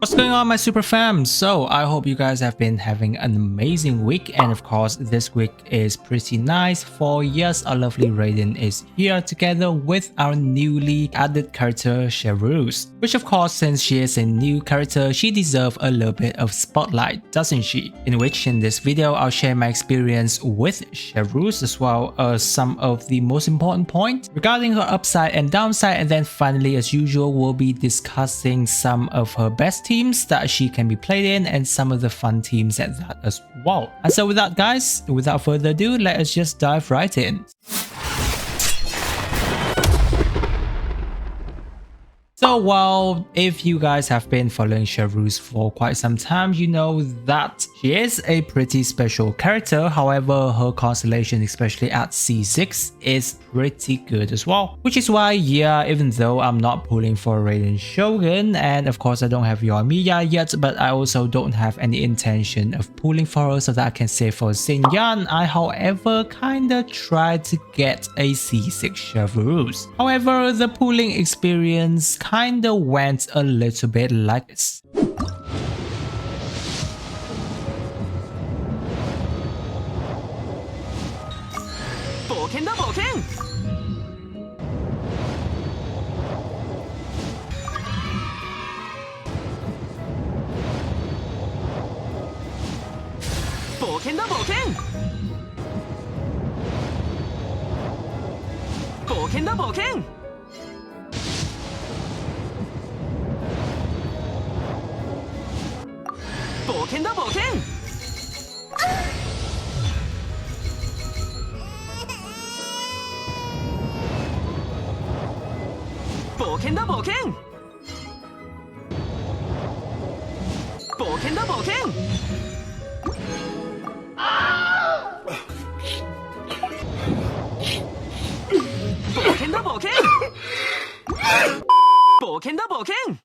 What's going on, my super fam? So I hope you guys have been having an amazing week, and of course this week is pretty nice for yes, our lovely Raiden is here together with our newly added character Chevreuse, which of course, since she is a new character, she deserves a little bit of spotlight, doesn't she? In which in this video I'll share my experience with Chevreuse as well as some of the most important points regarding her upside and downside, and then finally, as usual, we'll be discussing some of her best teams that she can be played in and some of the fun teams at that as well. And so with that, guys, without further ado, let us just dive right in. So well, if you guys have been following Chevreuse for quite some time, you know that she is a pretty special character. However, her constellation, especially at C6, is pretty good as well. Which is why, yeah, even though I'm not pulling for Raiden Shogun, and of course I don't have Yoimiya yet, but I also don't have any intention of pulling for her so that I can save for Xinyan, I however kinda tried to get a C6 Chevreuse. However, the pulling experience kinda went a little bit like this.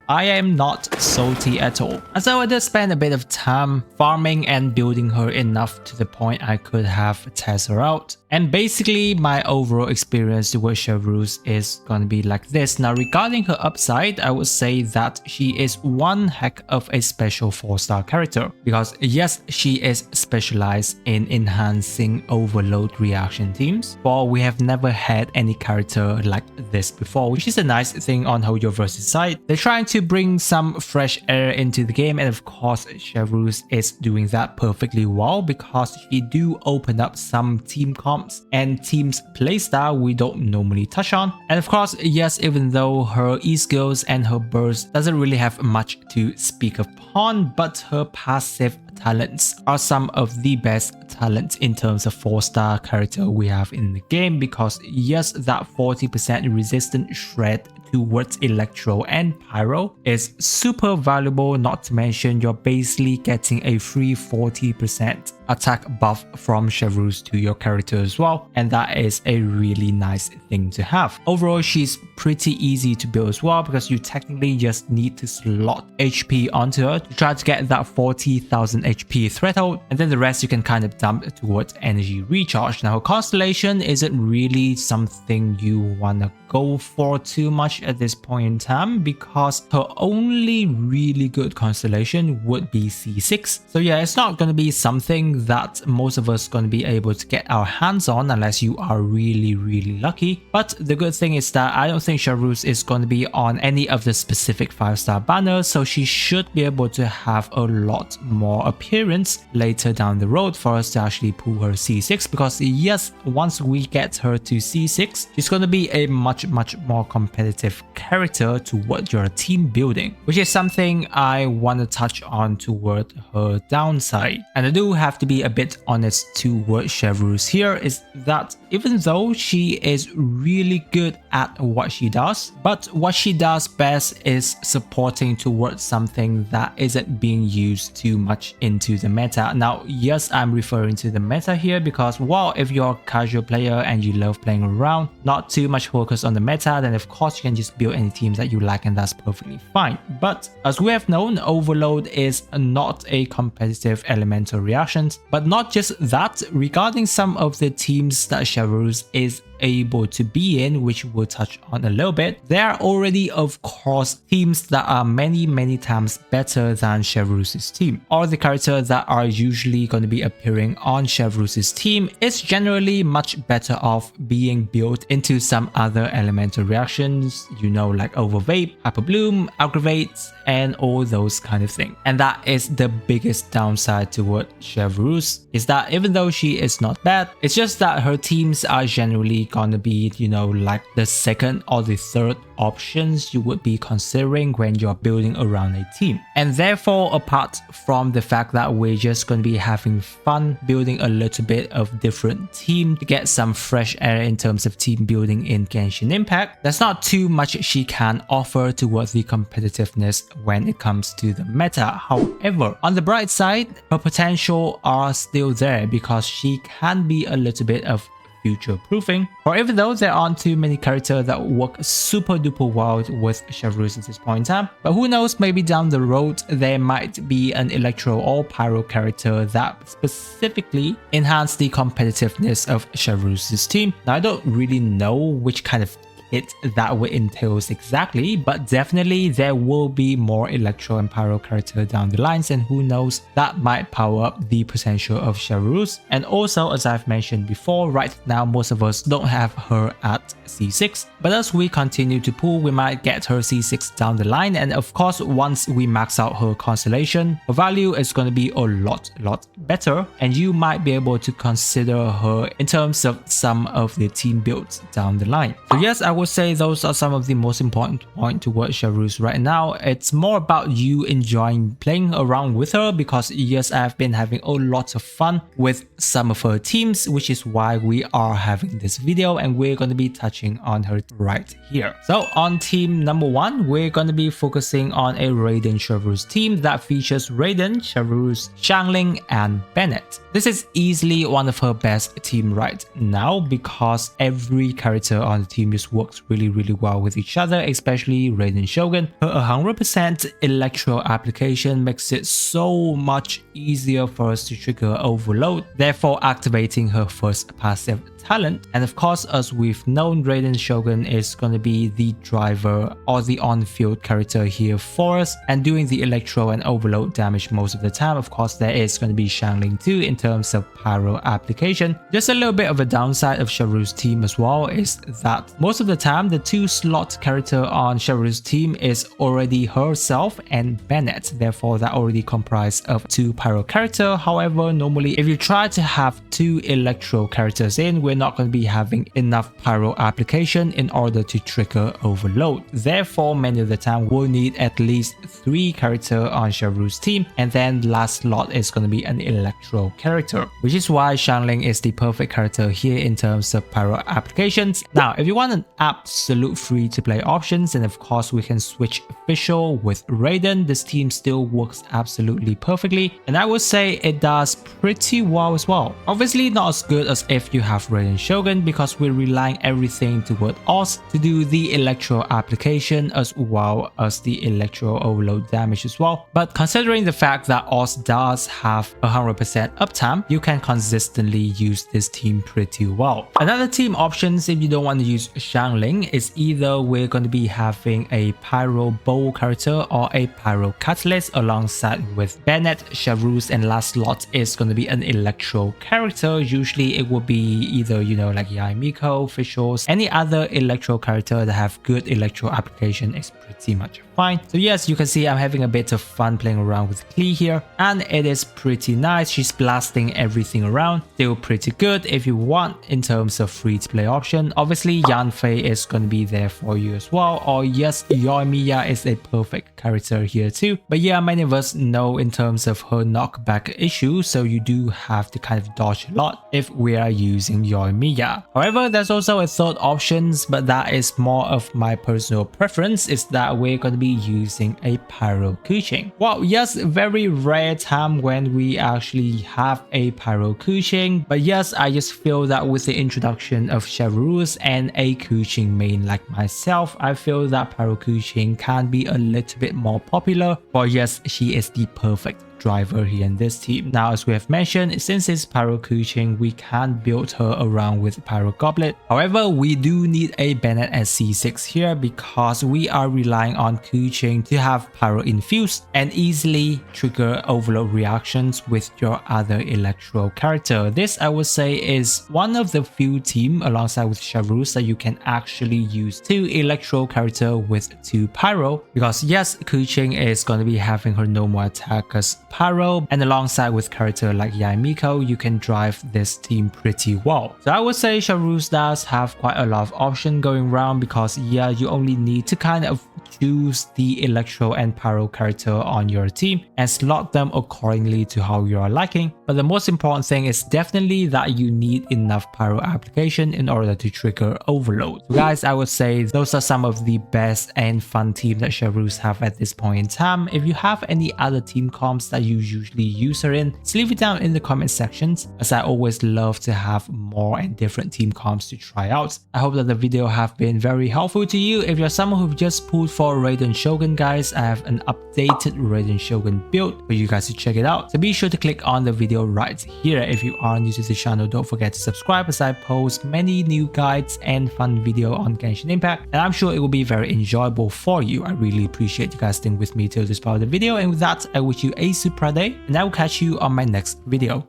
I am not salty at all. And so I did spend a bit of time farming and building her enough to the point I could have test her out. And basically my overall experience with Chevreuse is gonna be like this. Now regarding her upside, I would say that she is one heck of a special 4-star character. Because yes, she is specialized in enhancing overload reaction teams, but we have never had any character like this before, which is a nice thing on Hold Your Versus side. They're trying to bring some fresh air into the game, and of course Chevreuse is doing that perfectly well because she do open up some team comps and team's playstyle we don't normally touch on. And of course, yes, even though her E-skills and her burst doesn't really have much to speak upon, but her passive talents are some of the best talents in terms of 4-star character we have in the game, because yes, that 40% resistant shred towards Electro and Pyro is super valuable, not to mention you're basically getting a free 40% attack buff from Chevreuse to your character as well, and that is a really nice thing to have. Overall, she's pretty easy to build as well because you technically just need to slot HP onto her to try to get that 40,000 HP threshold, and then the rest you can kind of dump towards energy recharge. Now her constellation isn't really something you wanna go for too much at this point in time because her only really good constellation would be C6. So yeah, it's not going to be something that most of us going to be able to get our hands on unless you are really lucky. But the good thing is that I don't think Chevreuse is going to be on any of the specific 5-star banners, so she should be able to have a lot more appearance later down the road for us to actually pull her C6, because yes, once we get her to C6, she's going to be a much more competitive character toward your team building, which is something I want to touch on toward her downside. And I do have to be a bit honest toward Chevreuse here, is that even though she is really good at what she does, but what she does best is supporting towards something that isn't being used too much into the meta. Now yes, I'm referring to the meta here because, well, if you're a casual player and you love playing around, not too much focus on the meta, then of course you can just build any teams that you like, and that's perfectly fine. But as we have known, overload is not a competitive elemental reaction. But not just that, regarding some of the teams that Chevreuse is able to be in, which we'll touch on a little bit, there are already of course teams that are many times better than Chevreuse's team. All the characters that are usually going to be appearing on Chevreuse's team is generally much better off being built into some other elemental reactions, you know, like Overvape, Hyper Bloom, Aggravate, and all those kind of things. And that is the biggest downside toward Chevreuse, is that even though she is not bad, it's just that her teams are generally gonna be, you know, like the second or the third options you would be considering when you're building around a team. And therefore, apart from the fact that we're just going to be having fun building a little bit of different team to get some fresh air in terms of team building in Genshin Impact, there's not too much she can offer towards the competitiveness when it comes to the meta. However, on the bright side, her potential are still there because she can be a little bit of future proofing. For even though there aren't too many characters that work super duper well with Chevreuse at this point in time, but who knows, maybe down the road there might be an Electro or Pyro character that specifically enhance the competitiveness of Chevreuse's team. Now I don't really know which kind of kit that would entails exactly, but definitely there will be more Electro and Pyro character down the lines, and who knows, that might power up the potential of Chevreuse. And also, as I've mentioned before, right now most of us don't have her at C6, but as we continue to pull, we might get her C6 down the line, and of course once we max out her constellation, her value is going to be a lot better, and you might be able to consider her in terms of some of the team builds down the line. So yes, I would say those are some of the most important points towards Chevreuse right now. It's more about you enjoying playing around with her, because yes, I've been having a lot of fun with some of her teams, which is why we are having this video, and we're going to be touching on her right here. So on team number 1, we're going to be focusing on a Raiden Chevreuse team that features Raiden, Chevreuse, Xiangling, and Bennett. This is easily one of her best team right now because every character on the team just works really well with each other, especially Raiden Shogun. Her 100% Electro application makes it so much easier for us to trigger Overload, therefore activating her first passive talent. And of course, as we've known, Raiden Shogun is going to be the driver or the on-field character here for us and doing the Electro and Overload damage most of the time. Of course, there is going to be Xiangling too in terms of Pyro application. Just a little bit of a downside of Chevreuse's team as well is that most of the time the 2-slot character on Chevreuse's team is already herself and Bennett, therefore that already comprised of 2 Pyro character. However, normally if you try to have 2 Electro characters in, we're not going to be having enough Pyro application in order to trigger Overload. Therefore, many of the time we'll need at least 3 character on Chevreuse's team, and then the last slot is going to be an Electro character, which is why Xiangling is the perfect character here in terms of Pyro applications. Now, if you want an absolute free to play options, and of course we can switch official with Raiden, this team still works absolutely perfectly, and I would say it does pretty well as well. Obviously not as good as if you have Raiden Shogun, because we're relying everything toward Oz to do the Electro application as well as the Electro Overload damage as well. But considering the fact that Oz does have 100% uptime, you can consistently use this team pretty well. Another team options if you don't want to use Xiangling is either we're going to be having a Pyro Bow character or a Pyro Catalyst alongside with Bennett, Chevreuse, and last slot is going to be an Electro character. Usually it will be either, you know, like Yaimiko, officials, any other Electro character that have good Electro application is pretty much fine. So yes, you can see I'm having a bit of fun playing around with Klee here, and it is pretty nice. She's blasting everything around, still pretty good if you want in terms of free to play option. Obviously Yanfei is going to be there for you as well, or yes, Yoimiya is a perfect character here too. But yeah, many of us know in terms of her knockback issue, so you do have to kind of dodge a lot if we are using Yoimiya. However, there's also a third options, but that is more of my personal preference, is that we're going to be using a Pyro Kuching. Well, yes, very rare time when we actually have a Pyro Kuching, but yes, I just feel that with the introduction of Chevreuse and a Kuching main like myself, I feel that Pyro Kuching can be a little bit more popular, but yes, she is the perfect driver here in this team. Now, as we have mentioned, since it's Pyro Kuching, we can't build her around with Pyro Goblet. However, we do need a Bennett as C6 here because we are relying on Kuching to have Pyro infused and easily trigger overload reactions with your other Electro character. This, I would say, is one of the few team alongside with Chevreuse that you can actually use 2 Electro character with 2 Pyro, because yes, Kuching is going to be having her normal attack as Pyro, and alongside with character like Yaimiko, you can drive this team pretty well. So I would say Chevreuse does have quite a lot of option going around, because yeah, you only need to kind of choose the Electro and Pyro character on your team and slot them accordingly to how you are liking. But the most important thing is definitely that you need enough Pyro application in order to trigger overload. So guys, I would say those are some of the best and fun team that Chevreuse have at this point in time. If you have any other team comps that you usually use her in, just leave it down in the comment sections, as I always love to have more and different team comps to try out. I hope that the video have been very helpful to you. If you're someone who just pulled for Raiden Shogun, guys, I have an updated Raiden Shogun build for you guys to check it out. So be sure to click on the video right here. If you are new to the channel, don't forget to subscribe, as I post many new guides and fun video on Genshin Impact, and I'm sure it will be very enjoyable for you. I really appreciate you guys staying with me till this part of the video, and with that, I wish you a super day, and I will catch you on my next video.